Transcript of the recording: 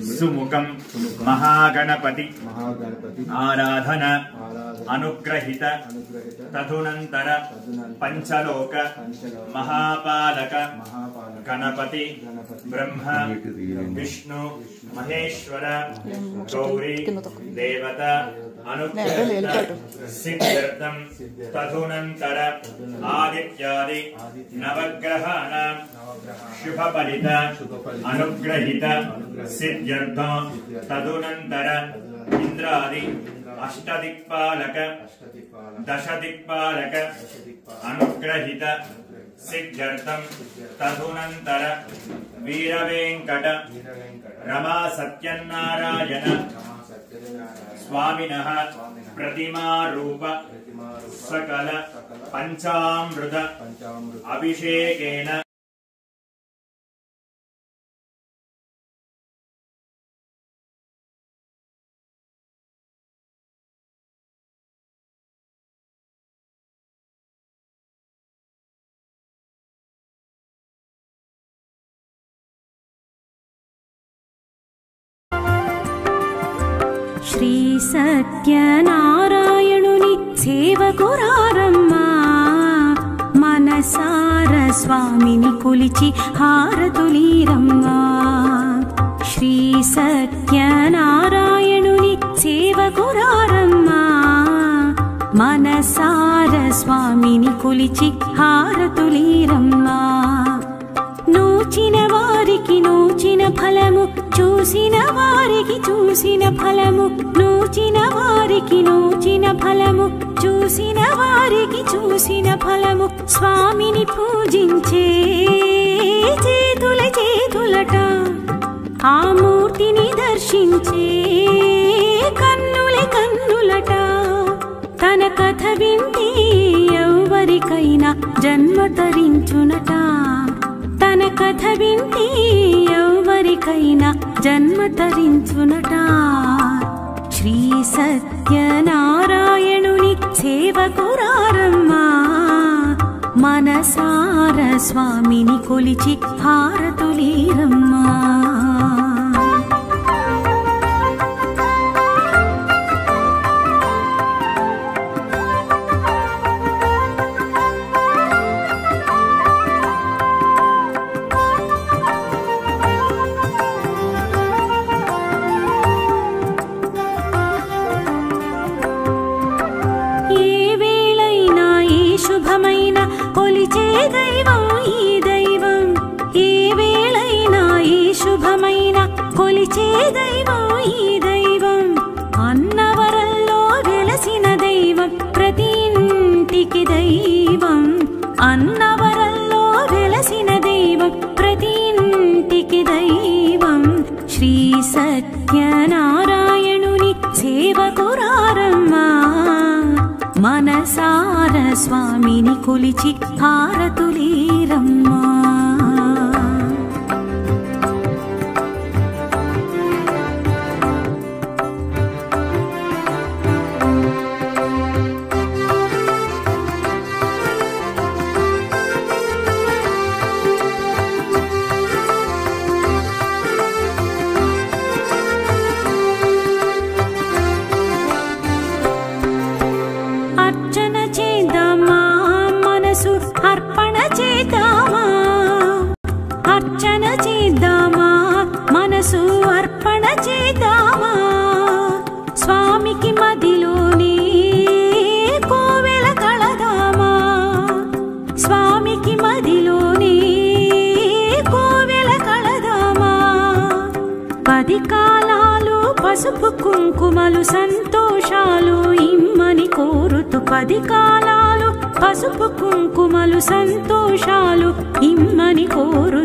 सुमुखं महागणपति आराधन अनुग्रहित तदुनंतर पंचलोक महापालक गणपति ब्रह्म विष्णु महेश्वर गौरी देवता अनुग्रहित सिद्ध्यर्थं तदुनंतर आदित्यादि नवग्रहाणां शुभफलित अनुग्रहित सिद्ध्यर्थं तदुनंतर इंद्रादि अष्टदिक्पालक दशदिक्पालक अनुग्रहित सिद्ध्यर्थं तदुनंतर वीरवेंकट रमा सत्यनारायण स्वामिनः प्रतिमा रूप सकल पंचामृत अभिषेकेन श्री सत्यनारायणुनि सेवकुरारम्मा मनसार स्वामिनि कोलिचि हारतुलीरम्मा श्री सत्यनारायणुनि सेवकुरारम्मा मनसार स्वामिनि कोलिचि हारतुलीरम्मा नोचिन वारिकि नोचिन फलमु చూసిన వారికి చూసిన ఫలము నోచిన వారికి నోచిన ఫలము చూసిన వారికి చూసిన ఫలము స్వామిని పూజించే చేతుల చేతులట ఆ మూర్తిని దర్శించే కన్నుల కన్నులట తన కథ వింటే ఎవరికైనా జన్మ తరించునట తన కథ వింటే ఎవరికైనా జన్మ తరించునట శ్రీ సత్యనారాయణుని సేవకురారమ్మా మనసార స్వామిని కొలిచి హారతులీరమ్మా కొలిచే దైవం ఈ దైవం ఏ వేళైనా ఈ శుభమైన కొలిచే దైవం ఈ దైవం అన్నవరంలో వెలసిన దైవం ప్రతి ఇంటికి దైవం అన్నవరంలో వెలసిన దైవం ప్రతి ఇంటికి దైవం శ్రీ సత్యనారాయణుని సేవకురారమ్మా మనసార స్వామిని కొలిచి హారతులీరమ్మా అర్పణ చేద్దామా అర్చన చేద్దామా మనసు అర్పణ చేద్దామా స్వామికి మదిలోనే కోవెల కళదామా స్వామికి మదిలోనే కోవెల కళదామా 10 కాలాలు పసుపు కుంకుమలు సంతోషాలు ఇమ్మని కోరుతూ 10 కాలాలు పసుపు కుంకుమలు సంతోషాలు ఇమ్మని కోరు